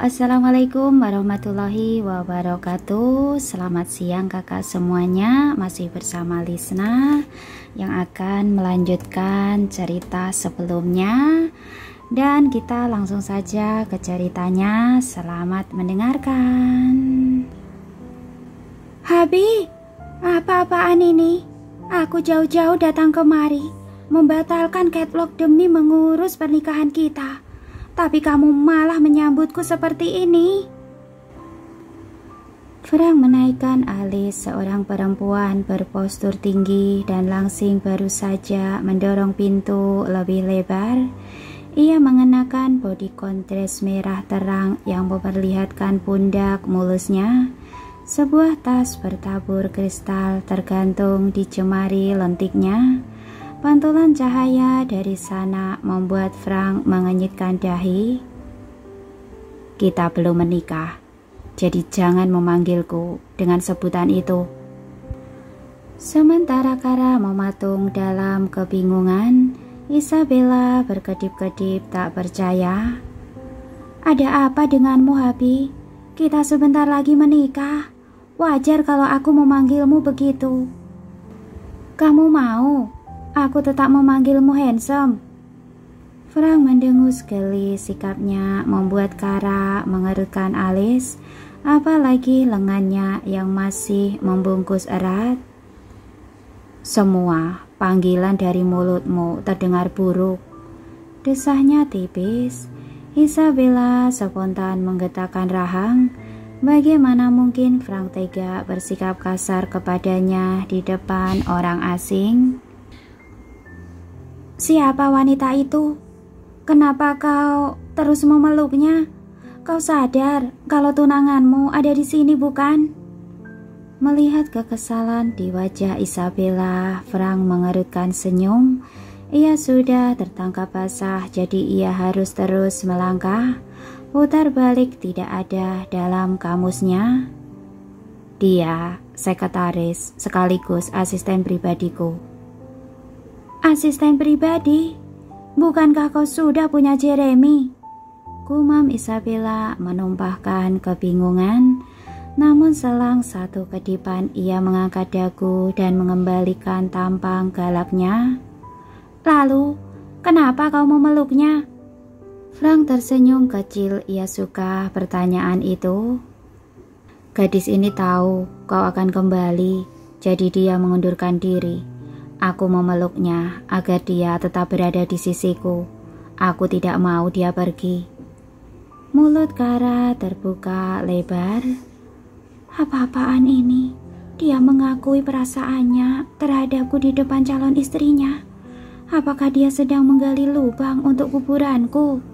Assalamualaikum warahmatullahi wabarakatuh. Selamat siang kakak semuanya. Masih bersama Lisna yang akan melanjutkan cerita sebelumnya. Dan kita langsung saja ke ceritanya. Selamat mendengarkan. Habi, apa-apaan ini? Aku jauh-jauh datang kemari membatalkan catwalk demi mengurus pernikahan kita. Tapi kamu malah menyambutku seperti ini. Frank menaikkan alis seorang perempuan berpostur tinggi dan langsing baru saja mendorong pintu lebih lebar. Ia mengenakan bodycon dress merah terang yang memperlihatkan pundak mulusnya. Sebuah tas bertabur kristal tergantung di jemari lentiknya. Pantulan cahaya dari sana membuat Frank mengenyitkan dahi. Kita belum menikah, jadi jangan memanggilku dengan sebutan itu. Sementara Kara mematung dalam kebingungan, Isabella berkedip-kedip tak percaya. Ada apa denganmu, Habi? Kita sebentar lagi menikah. Wajar kalau aku memanggilmu begitu. Kamu mau? Aku tetap memanggilmu handsome. Frank mendengus geli. Sikapnya membuat Kara mengerutkan alis, apalagi lengannya yang masih membungkus erat. Semua panggilan dari mulutmu terdengar buruk, desahnya tipis. Isabella spontan menggetakkan rahang. Bagaimana mungkin Frank tega bersikap kasar kepadanya di depan orang asing? Siapa wanita itu? Kenapa kau terus memeluknya? Kau sadar kalau tunanganmu ada di sini, bukan? Melihat kekesalan di wajah Isabella, Frank mengerutkan senyum. Ia sudah tertangkap basah, jadi ia harus terus melangkah. Putar balik tidak ada dalam kamusnya. Dia sekretaris sekaligus asisten pribadiku. Asisten pribadi? Bukankah kau sudah punya Jeremy? Gumam Isabella menumpahkan kebingungan. Namun selang satu kedipan ia mengangkat dagu dan mengembalikan tampang galaknya. Lalu, kenapa kau memeluknya? Frank tersenyum kecil. Ia suka pertanyaan itu. Gadis ini tahu kau akan kembali, jadi dia mengundurkan diri. Aku memeluknya agar dia tetap berada di sisiku. Aku tidak mau dia pergi. Mulut Kara terbuka lebar. Apa-apaan ini? Dia mengakui perasaannya terhadapku di depan calon istrinya. Apakah dia sedang menggali lubang untuk kuburanku?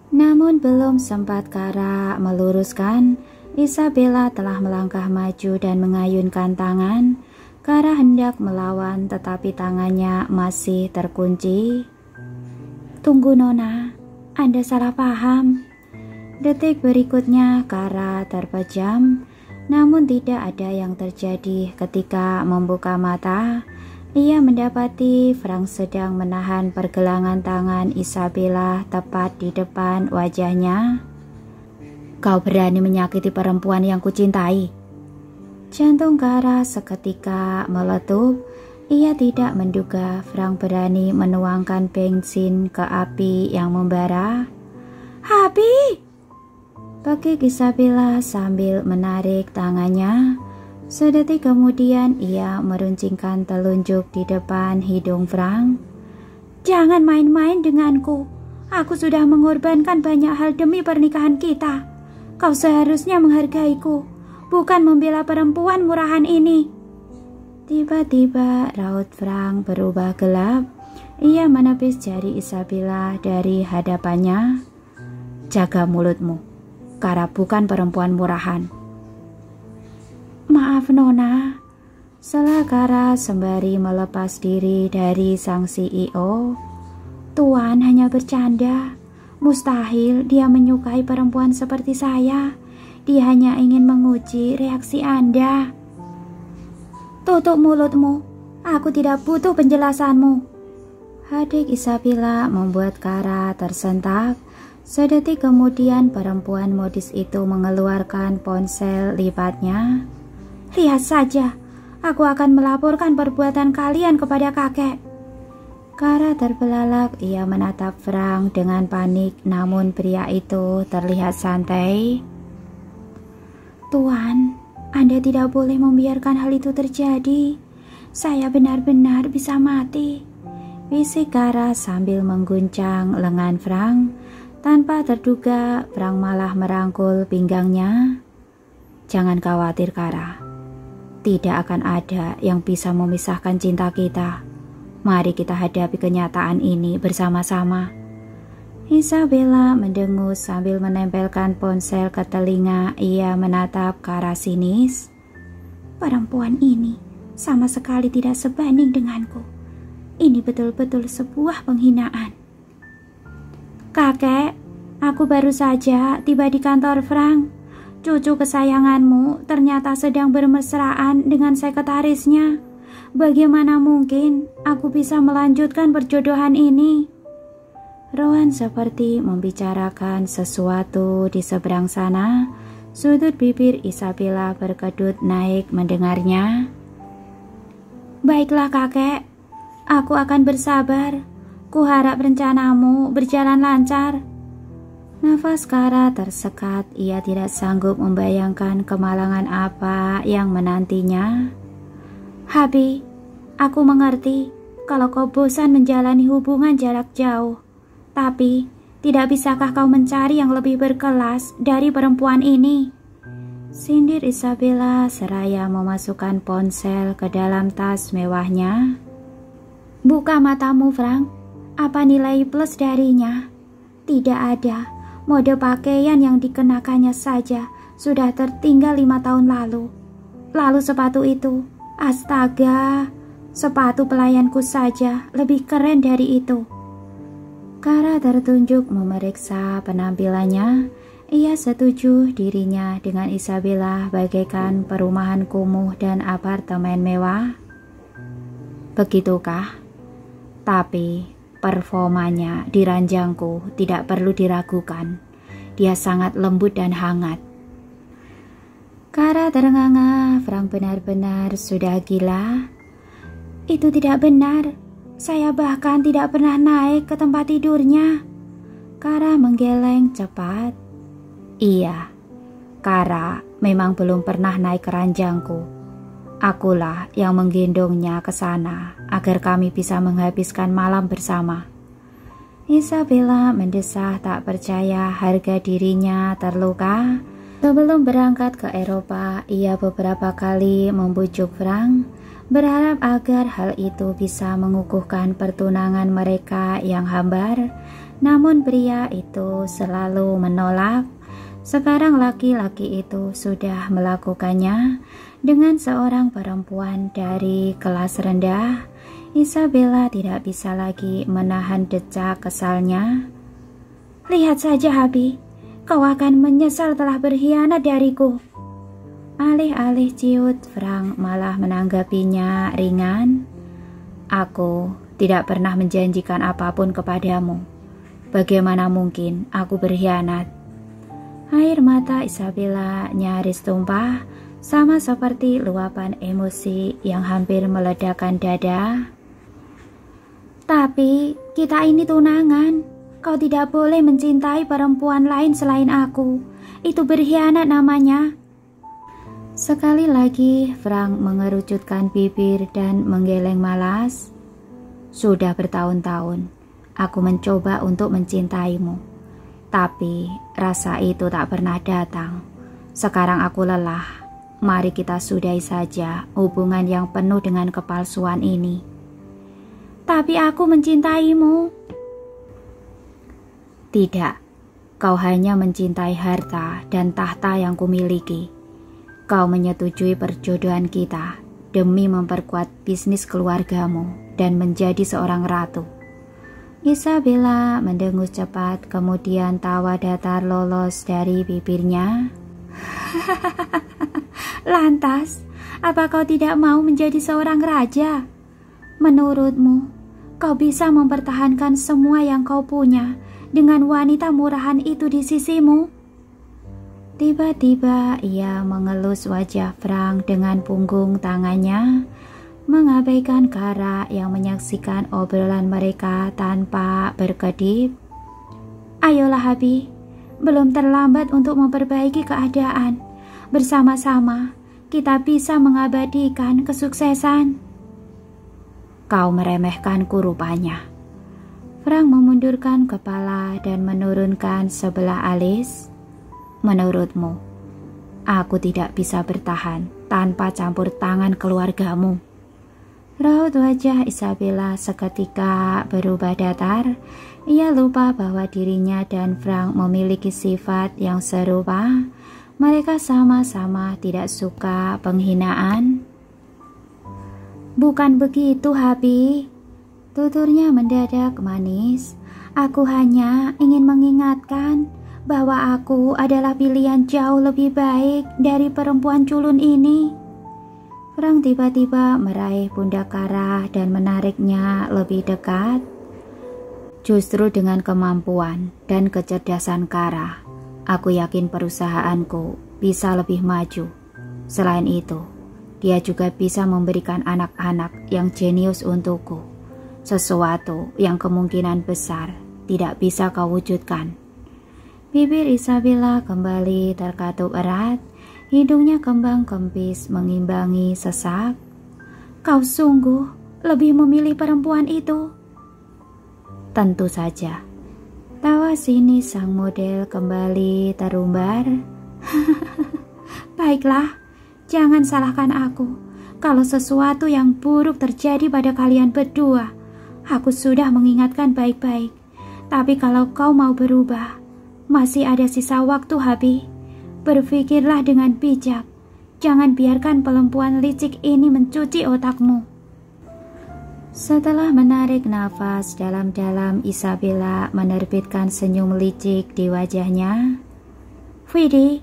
Namun belum sempat Kara meluruskan, Isabella telah melangkah maju dan mengayunkan tangan. Kara hendak melawan tetapi tangannya masih terkunci. Tunggu Nona, Anda salah paham. Detik berikutnya Kara terpejam, namun tidak ada yang terjadi. Ketika membuka mata, ia mendapati Frank sedang menahan pergelangan tangan Isabella tepat di depan wajahnya. Kau berani menyakiti perempuan yang kucintai? Jantung Kara seketika meletup. Ia tidak menduga Frank berani menuangkan bensin ke api yang membara. Habi! Pakik Isabella sambil menarik tangannya. Sedetik kemudian ia meruncingkan telunjuk di depan hidung Frank. Jangan main-main denganku. Aku sudah mengorbankan banyak hal demi pernikahan kita. Kau seharusnya menghargaiku, bukan membela perempuan murahan ini. Tiba-tiba raut Frank berubah gelap. Ia menepis jari Isabella dari hadapannya. Jaga mulutmu. Kara bukan perempuan murahan. Maaf Nona. Sela Kara sembari melepas diri dari sang CEO. Tuan hanya bercanda. Mustahil dia menyukai perempuan seperti saya. Dia hanya ingin menguji reaksi Anda. Tutup mulutmu. Aku tidak butuh penjelasanmu. Hadik Isabella membuat Kara tersentak. Sedetik kemudian perempuan modis itu mengeluarkan ponsel lipatnya. "Lihat saja, aku akan melaporkan perbuatan kalian kepada kakek." Kara terbelalak, ia menatap Frank dengan panik, namun pria itu terlihat santai. "Tuan, Anda tidak boleh membiarkan hal itu terjadi. Saya benar-benar bisa mati," bisik Kara sambil mengguncang lengan Frank. Tanpa terduga, Frank malah merangkul pinggangnya. "Jangan khawatir, Kara. Tidak akan ada yang bisa memisahkan cinta kita. Mari kita hadapi kenyataan ini bersama-sama." Isabella mendengus sambil menempelkan ponsel ke telinga. Ia menatap Kara sinis. "Perempuan ini sama sekali tidak sebanding denganku. Ini betul-betul sebuah penghinaan." "Kakek, aku baru saja tiba di kantor Frank. Cucu kesayanganmu ternyata sedang bermesraan dengan sekretarisnya. Bagaimana mungkin aku bisa melanjutkan perjodohan ini?" Rowan seperti membicarakan sesuatu di seberang sana. Sudut bibir Isabella berkedut naik mendengarnya. "Baiklah kakek, aku akan bersabar. Kuharap rencanamu berjalan lancar." Nafas Kara tersekat, ia tidak sanggup membayangkan kemalangan apa yang menantinya. "Habi, aku mengerti kalau kau bosan menjalani hubungan jarak jauh. Tapi, tidak bisakah kau mencari yang lebih berkelas dari perempuan ini?" Sindir Isabella seraya memasukkan ponsel ke dalam tas mewahnya. "Buka matamu, Frank. Apa nilai plus darinya? Tidak ada. Mode pakaian yang dikenakannya saja sudah tertinggal 5 tahun lalu. Lalu sepatu itu, astaga, sepatu pelayanku saja lebih keren dari itu." Kara tertunjuk memeriksa penampilannya. Ia setuju dirinya dengan Isabella bagaikan perumahan kumuh dan apartemen mewah. "Begitukah? Tapi performanya di ranjangku tidak perlu diragukan. Dia sangat lembut dan hangat." Kara terengah-engah. Frank benar-benar sudah gila. "Itu tidak benar. Saya bahkan tidak pernah naik ke tempat tidurnya." Kara menggeleng cepat. "Iya, Kara memang belum pernah naik ke ranjangku. Akulah yang menggendongnya ke sana agar kami bisa menghabiskan malam bersama." Isabella mendesah, tak percaya harga dirinya terluka. Sebelum berangkat ke Eropa, ia beberapa kali membujuk Frank, berharap agar hal itu bisa mengukuhkan pertunangan mereka yang hambar. Namun pria itu selalu menolak. Sekarang laki-laki itu sudah melakukannya dengan seorang perempuan dari kelas rendah. Isabella tidak bisa lagi menahan decak kesalnya. "Lihat saja, Habi, kau akan menyesal telah berkhianat dariku." Alih-alih ciut, Frank malah menanggapinya ringan. "Aku tidak pernah menjanjikan apapun kepadamu. Bagaimana mungkin aku berkhianat?" Air mata Isabella nyaris tumpah, sama seperti luapan emosi yang hampir meledakkan dada. "Tapi kita ini tunangan. Kau tidak boleh mencintai perempuan lain selain aku. Itu berkhianat namanya." Sekali lagi Frank mengerucutkan bibir dan menggeleng malas. "Sudah bertahun-tahun aku mencoba untuk mencintaimu. Tapi rasa itu tak pernah datang. Sekarang aku lelah. Mari kita sudahi saja hubungan yang penuh dengan kepalsuan ini." "Tapi aku mencintaimu." "Tidak, kau hanya mencintai harta dan tahta yang kumiliki. Kau menyetujui perjodohan kita demi memperkuat bisnis keluargamu dan menjadi seorang ratu." Isabella mendengus cepat, kemudian tawa datar lolos dari bibirnya. "Lantas, apa kau tidak mau menjadi seorang raja? Menurutmu, kau bisa mempertahankan semua yang kau punya dengan wanita murahan itu di sisimu? Tiba-tiba ia mengelus wajah Frank dengan punggung tangannya, mengabaikan Kara yang menyaksikan obrolan mereka tanpa berkedip. Ayolah Abi, belum terlambat untuk memperbaiki keadaan. Bersama-sama kita bisa mengabadikan kesuksesan. Kau meremehkanku rupanya. Frank memundurkan kepala dan menurunkan sebelah alis. Menurutmu, aku tidak bisa bertahan tanpa campur tangan keluargamu. Raut wajah Isabella seketika berubah datar. Ia lupa bahwa dirinya dan Frank memiliki sifat yang serupa. Mereka sama-sama tidak suka penghinaan. Bukan begitu, Habi. Tuturnya mendadak manis. Aku hanya ingin mengingatkan bahwa aku adalah pilihan jauh lebih baik dari perempuan culun ini. Frank tiba-tiba meraih pundak Kara dan menariknya lebih dekat. Justru dengan kemampuan dan kecerdasan Kara, aku yakin perusahaanku bisa lebih maju. Selain itu, dia juga bisa memberikan anak-anak yang jenius untukku, sesuatu yang kemungkinan besar tidak bisa kau wujudkan. Bibir Isabella kembali terkatup erat, hidungnya kembang kempis mengimbangi sesak. Kau sungguh lebih memilih perempuan itu? Tentu saja. Tawa sinis sang model kembali terumbar. Baiklah, jangan salahkan aku. Kalau sesuatu yang buruk terjadi pada kalian berdua, aku sudah mengingatkan baik-baik. Tapi kalau kau mau berubah, masih ada sisa waktu, Habi. Berpikirlah dengan bijak. Jangan biarkan perempuan licik ini mencuci otakmu. Setelah menarik nafas dalam-dalam, Isabella menerbitkan senyum licik di wajahnya. Vidi,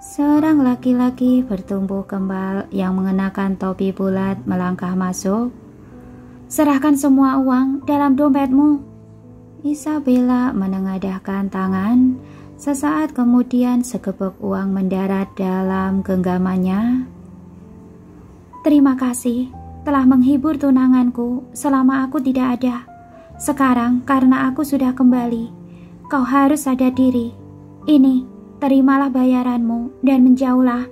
seorang laki-laki bertumbuh kembal yang mengenakan topi bulat melangkah masuk. Serahkan semua uang dalam dompetmu. Isabella menengadahkan tangan. Sesaat kemudian segebek uang mendarat dalam genggamannya. Terima kasih telah menghibur tunanganku selama aku tidak ada. Sekarang karena aku sudah kembali, kau harus sadar diri. Ini, terimalah bayaranmu dan menjauhlah.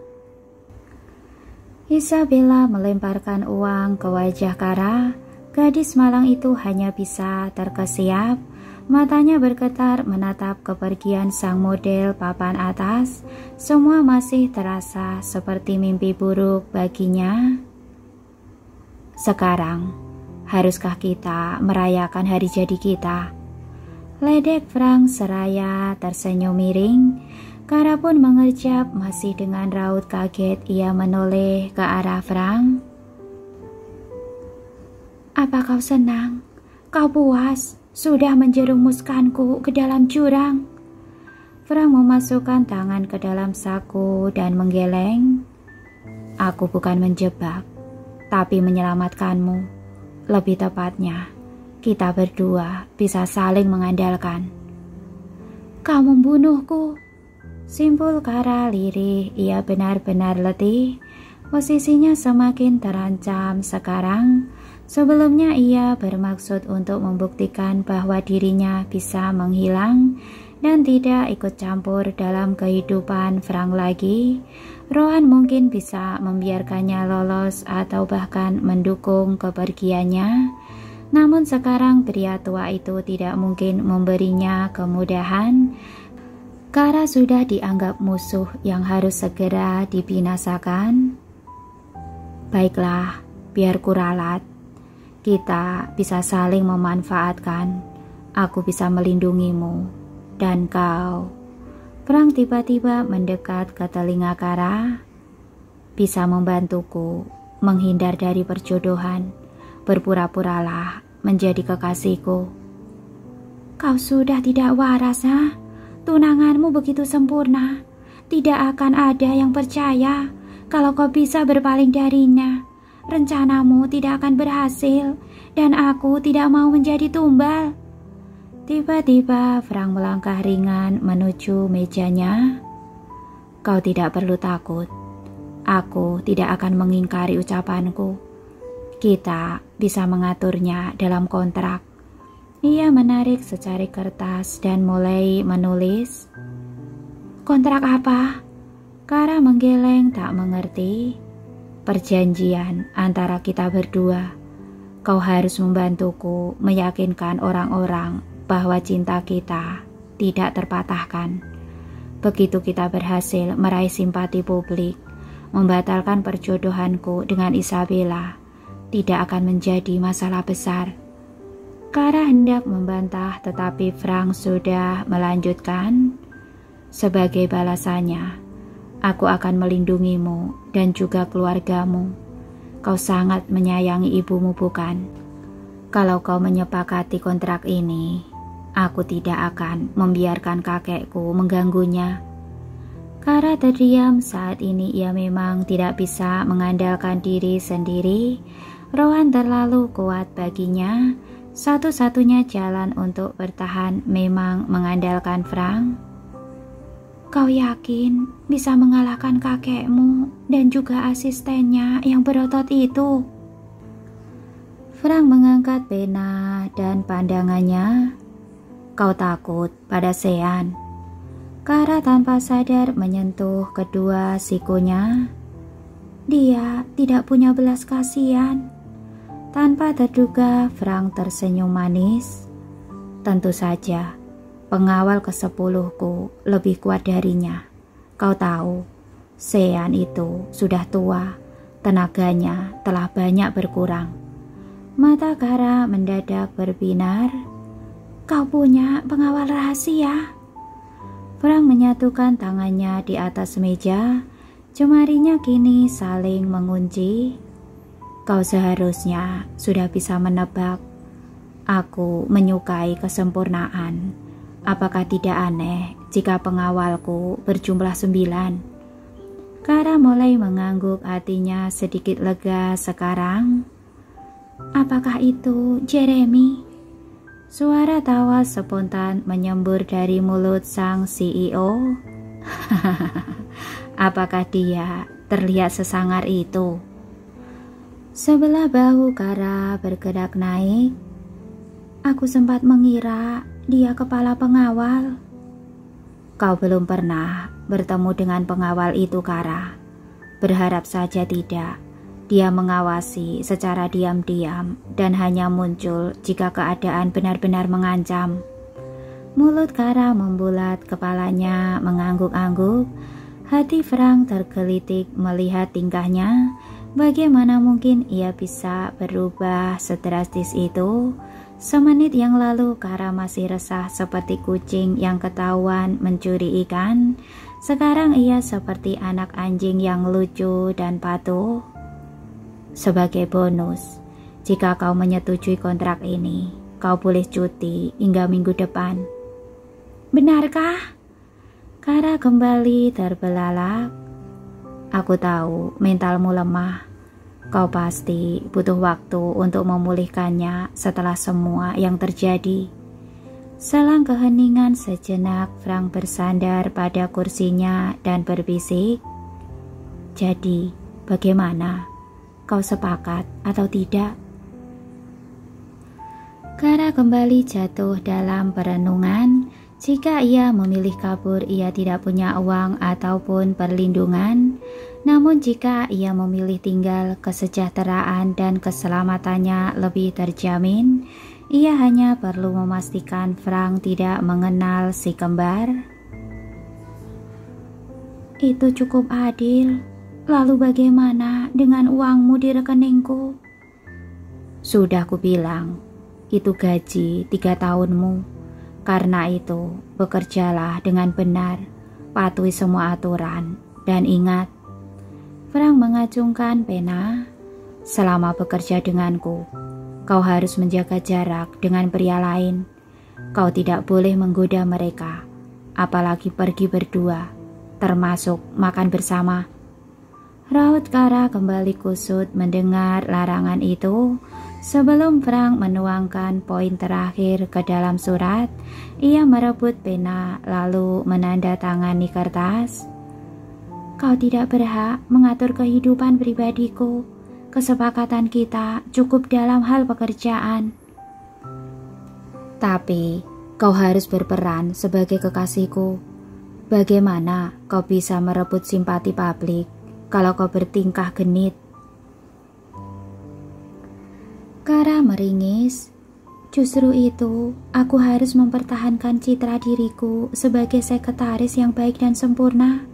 Isabella melemparkan uang ke wajah Kara. Gadis malang itu hanya bisa terkesiap. Matanya bergetar menatap kepergian sang model papan atas. Semua masih terasa seperti mimpi buruk baginya. Sekarang, haruskah kita merayakan hari jadi kita? Ledek Frank seraya tersenyum miring. Kara pun mengerjap, masih dengan raut kaget ia menoleh ke arah Frank. Apa kau senang? Kau puas? Sudah menjerumuskanku ke dalam jurang. Frank memasukkan tangan ke dalam saku dan menggeleng. Aku bukan menjebak, tapi menyelamatkanmu. Lebih tepatnya, kita berdua bisa saling mengandalkan. Kau membunuhku. Simpul Kara lirih, ia benar-benar letih. Posisinya semakin terancam sekarang. Sebelumnya ia bermaksud untuk membuktikan bahwa dirinya bisa menghilang dan tidak ikut campur dalam kehidupan Frank lagi. Rohan mungkin bisa membiarkannya lolos atau bahkan mendukung kepergiannya. Namun sekarang pria tua itu tidak mungkin memberinya kemudahan. Kara sudah dianggap musuh yang harus segera dibinasakan. Baiklah, biar kuralat. Kita bisa saling memanfaatkan. Aku bisa melindungimu. Dan kau. Frank tiba-tiba mendekat ke telinga Kara. Bisa membantuku menghindar dari perjodohan. Berpura-puralah menjadi kekasihku. Kau sudah tidak waras, ha? Tunanganmu begitu sempurna. Tidak akan ada yang percaya kalau kau bisa berpaling darinya. Rencanamu tidak akan berhasil dan aku tidak mau menjadi tumbal. Tiba-tiba Frank melangkah ringan menuju mejanya. Kau tidak perlu takut. Aku tidak akan mengingkari ucapanku. Kita bisa mengaturnya dalam kontrak. Ia menarik secari kertas dan mulai menulis. Kontrak apa? Kara menggeleng tak mengerti. Perjanjian antara kita berdua. Kau harus membantuku meyakinkan orang-orang bahwa cinta kita tidak terpatahkan. Begitu kita berhasil meraih simpati publik, membatalkan perjodohanku dengan Isabella tidak akan menjadi masalah besar. Clara hendak membantah, tetapi Frank sudah melanjutkan. Sebagai balasannya, aku akan melindungimu dan juga keluargamu. Kau sangat menyayangi ibumu, bukan? Kalau kau menyepakati kontrak ini, aku tidak akan membiarkan kakekku mengganggunya. Clara terdiam. Saat ini ia memang tidak bisa mengandalkan diri sendiri. Rohan terlalu kuat baginya. Satu-satunya jalan untuk bertahan memang mengandalkan Frank. Kau yakin bisa mengalahkan kakekmu dan juga asistennya yang berotot itu? Frank mengangkat pena dan pandangannya. Kau takut pada Sean? Clara tanpa sadar menyentuh kedua sikunya. Dia tidak punya belas kasihan. Tanpa terduga, Frank tersenyum manis. Tentu saja, pengawal ke-10ku lebih kuat darinya. Kau tahu, Sean itu sudah tua, tenaganya telah banyak berkurang. Mata Clara mendadak berbinar. Kau punya pengawal rahasia? Frank menyatukan tangannya di atas meja. Jemarinya kini saling mengunci. Kau seharusnya sudah bisa menebak. Aku menyukai kesempurnaan. Apakah tidak aneh jika pengawalku berjumlah 9? Clara mulai mengangguk, hatinya sedikit lega sekarang. Apakah itu Jeremy? Suara tawa spontan menyembur dari mulut sang CEO. Apakah dia terlihat sesangar itu? Sebelah bahu Clara bergerak naik. Aku sempat mengira dia kepala pengawal. Kau belum pernah bertemu dengan pengawal itu, Clara. Berharap saja tidak. Dia mengawasi secara diam-diam dan hanya muncul jika keadaan benar-benar mengancam. Mulut Clara membulat, kepalanya mengangguk-angguk. Hati Frank tergelitik melihat tingkahnya. Bagaimana mungkin ia bisa berubah sedrastis itu? Semenit yang lalu Clara masih resah seperti kucing yang ketahuan mencuri ikan. Sekarang ia seperti anak anjing yang lucu dan patuh. Sebagai bonus, jika kau menyetujui kontrak ini, kau boleh cuti hingga minggu depan. Benarkah? Clara kembali terbelalak. Aku tahu mentalmu lemah. Kau pasti butuh waktu untuk memulihkannya setelah semua yang terjadi. Selang keheningan sejenak, Frank bersandar pada kursinya dan berbisik. Jadi, bagaimana? Kau sepakat atau tidak? Clara kembali jatuh dalam perenungan. Jika ia memilih kabur, ia tidak punya uang ataupun perlindungan. Namun jika ia memilih tinggal, kesejahteraan dan keselamatannya lebih terjamin. Ia hanya perlu memastikan Frank tidak mengenal si kembar. Itu cukup adil. Lalu bagaimana dengan uangmu di rekeningku? Sudah kubilang, itu gaji 3 tahunmu. Karena itu, bekerjalah dengan benar, patuhi semua aturan, dan ingat, Frank mengacungkan pena. Selama bekerja denganku, kau harus menjaga jarak dengan pria lain. Kau tidak boleh menggoda mereka, apalagi pergi berdua, termasuk makan bersama. Raut Clara kembali kusut mendengar larangan itu. Sebelum Frank menuangkan poin terakhir ke dalam surat, ia merebut pena lalu menandatangani kertas. Kau tidak berhak mengatur kehidupan pribadiku. Kesepakatan kita cukup dalam hal pekerjaan. Tapi kau harus berperan sebagai kekasihku. Bagaimana kau bisa merebut simpati publik kalau kau bertingkah genit? Kara meringis. Justru itu, aku harus mempertahankan citra diriku sebagai sekretaris yang baik dan sempurna.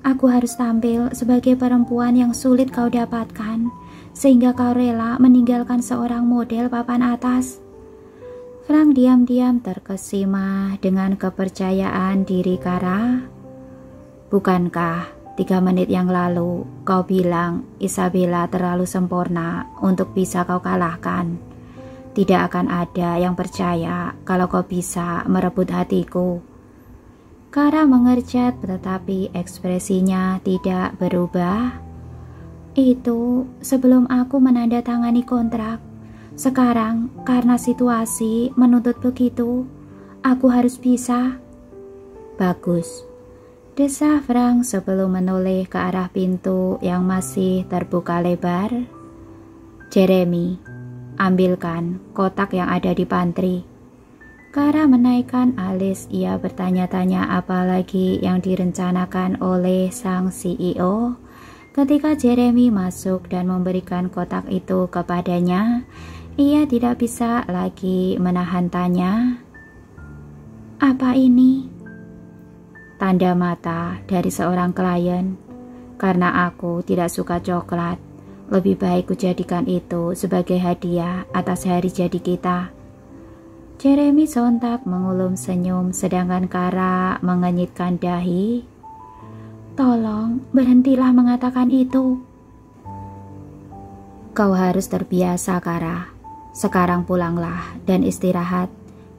Aku harus tampil sebagai perempuan yang sulit kau dapatkan, sehingga kau rela meninggalkan seorang model papan atas. Frank diam-diam terkesima dengan kepercayaan diri Kara. Bukankah 3 menit yang lalu kau bilang Isabella terlalu sempurna untuk bisa kau kalahkan? Tidak akan ada yang percaya kalau kau bisa merebut hatiku. Kara mengerjat tetapi ekspresinya tidak berubah. Itu sebelum aku menandatangani kontrak. Sekarang karena situasi menuntut begitu, aku harus bisa. Bagus, desah Frank sebelum menoleh ke arah pintu yang masih terbuka lebar. Jeremy, ambilkan kotak yang ada di pantry. Kara menaikkan alis, ia bertanya-tanya apa lagi yang direncanakan oleh sang CEO. Ketika Jeremy masuk dan memberikan kotak itu kepadanya, ia tidak bisa lagi menahan tanya. Apa ini? Tanda mata dari seorang klien. Karena aku tidak suka coklat, lebih baik kujadikan itu sebagai hadiah atas hari jadi kita. Jeremy sontak mengulum senyum sedangkan Kara mengenyitkan dahi. Tolong berhentilah mengatakan itu. Kau harus terbiasa, Kara. Sekarang pulanglah dan istirahat.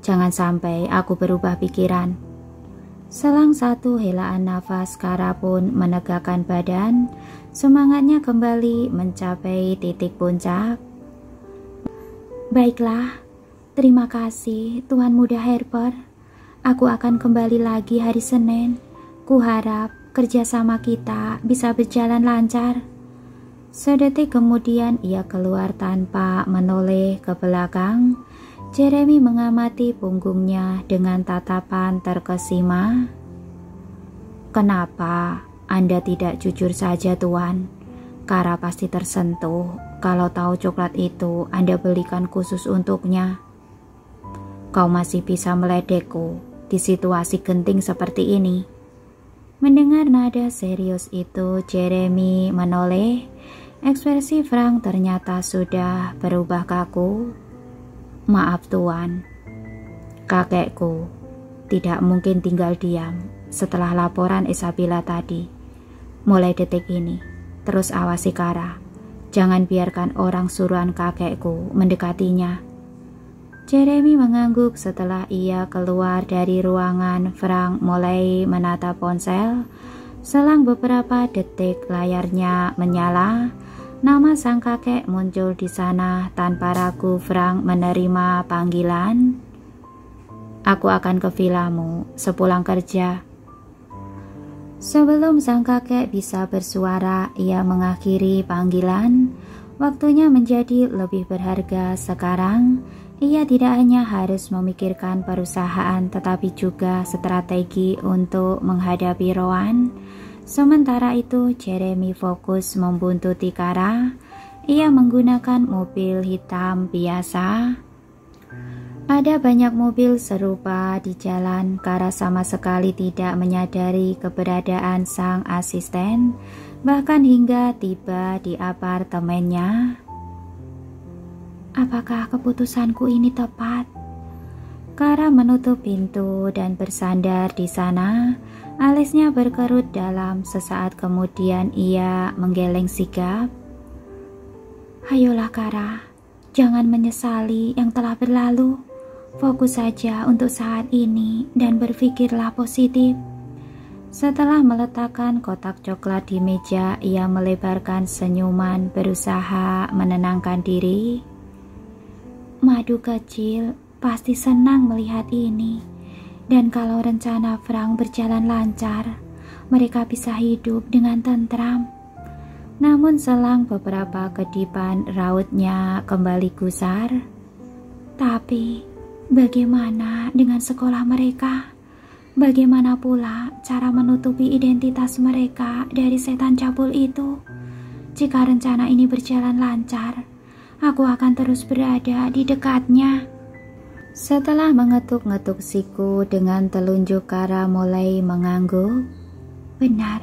Jangan sampai aku berubah pikiran. Selang satu helaan nafas, Kara pun menegakkan badan. Semangatnya kembali mencapai titik puncak. Baiklah, terima kasih Tuan Muda Harper. Aku akan kembali lagi hari Senin. Kuharap kerjasama kita bisa berjalan lancar. Sedetik kemudian ia keluar tanpa menoleh ke belakang. Jeremy mengamati punggungnya dengan tatapan terkesima. Kenapa Anda tidak jujur saja, Tuan? Kara pasti tersentuh kalau tahu coklat itu Anda belikan khusus untuknya. Kau masih bisa meledekku di situasi genting seperti ini. Mendengar nada serius itu, Jeremy menoleh. Ekspresi Frank ternyata sudah berubah kaku. Maaf Tuan, kakekku tidak mungkin tinggal diam setelah laporan Isabella tadi. Mulai detik ini, terus awasi Kara. Jangan biarkan orang suruhan kakekku mendekatinya. Jeremy mengangguk setelah ia keluar dari ruangan. Frank mulai menatap ponsel. Selang beberapa detik layarnya menyala. Nama sang kakek muncul di sana. Tanpa ragu Frank menerima panggilan. Aku akan ke vilamu sepulang kerja. Sebelum sang kakek bisa bersuara, ia mengakhiri panggilan. Waktunya menjadi lebih berharga sekarang. Ia tidak hanya harus memikirkan perusahaan tetapi juga strategi untuk menghadapi Rowan. Sementara itu Jeremy fokus membuntuti Kara. Ia menggunakan mobil hitam biasa. Ada banyak mobil serupa di jalan. Kara sama sekali tidak menyadari keberadaan sang asisten, bahkan hingga tiba di apartemennya. Apakah keputusanku ini tepat? Kara menutup pintu dan bersandar di sana. Alisnya berkerut dalam. Sesaat kemudian ia menggeleng sigap. Ayolah Kara, jangan menyesali yang telah berlalu. Fokus saja untuk saat ini dan berpikirlah positif. Setelah meletakkan kotak coklat di meja, ia melebarkan senyuman berusaha menenangkan diri. Madu kecil pasti senang melihat ini. Dan kalau rencana Frank berjalan lancar, mereka bisa hidup dengan tentram. Namun selang beberapa kedipan rautnya kembali gusar. Tapi bagaimana dengan sekolah mereka? Bagaimana pula cara menutupi identitas mereka dari setan cabul itu? Jika rencana ini berjalan lancar, aku akan terus berada di dekatnya. Setelah mengetuk-ngetuk siku dengan telunjuk, Kara mulai mengangguk. Benar,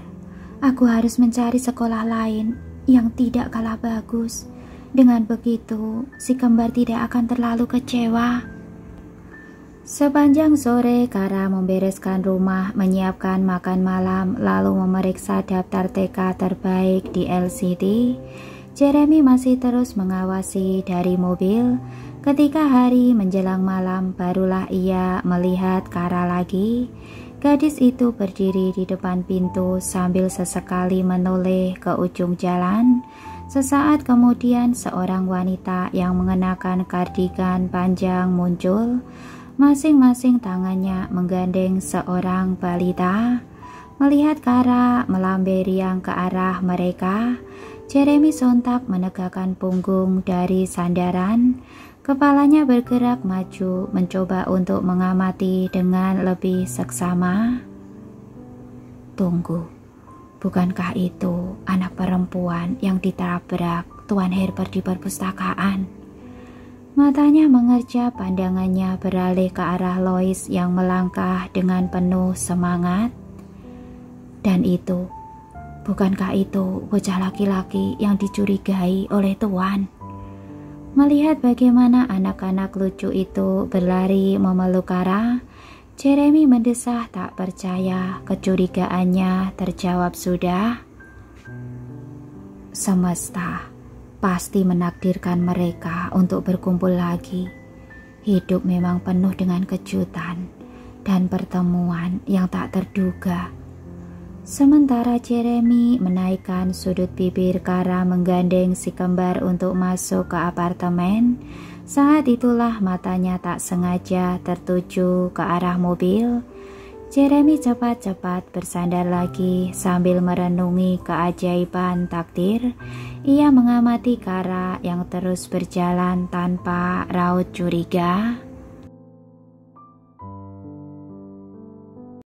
aku harus mencari sekolah lain yang tidak kalah bagus. Dengan begitu, si kembar tidak akan terlalu kecewa. Sepanjang sore, Kara membereskan rumah, menyiapkan makan malam, lalu memeriksa daftar TK terbaik di LCD. Jeremy masih terus mengawasi dari mobil. Ketika hari menjelang malam, barulah ia melihat Kara lagi. Gadis itu berdiri di depan pintu sambil sesekali menoleh ke ujung jalan. Sesaat kemudian, seorang wanita yang mengenakan kardigan panjang muncul. Masing-masing tangannya menggandeng seorang balita. Melihat Kara melambai riang ke arah mereka, Jeremy sontak menegakkan punggung dari sandaran. Kepalanya bergerak maju, mencoba untuk mengamati dengan lebih seksama. Tunggu, bukankah itu anak perempuan yang ditabrak Tuan Herbert di perpustakaan? Matanya mengerjap, pandangannya beralih ke arah Lois yang melangkah dengan penuh semangat. Dan itu, bukankah itu bocah laki-laki yang dicurigai oleh Tuan? Melihat bagaimana anak-anak lucu itu berlari memeluk Kara, Jeremy mendesah tak percaya. Kecurigaannya terjawab sudah. Semesta pasti menakdirkan mereka untuk berkumpul lagi. Hidup memang penuh dengan kejutan dan pertemuan yang tak terduga. Sementara Jeremy menaikkan sudut bibir, Kara menggandeng si kembar untuk masuk ke apartemen. Saat itulah matanya tak sengaja tertuju ke arah mobil. Jeremy cepat-cepat bersandar lagi sambil merenungi keajaiban takdir. Ia mengamati Kara yang terus berjalan tanpa raut curiga.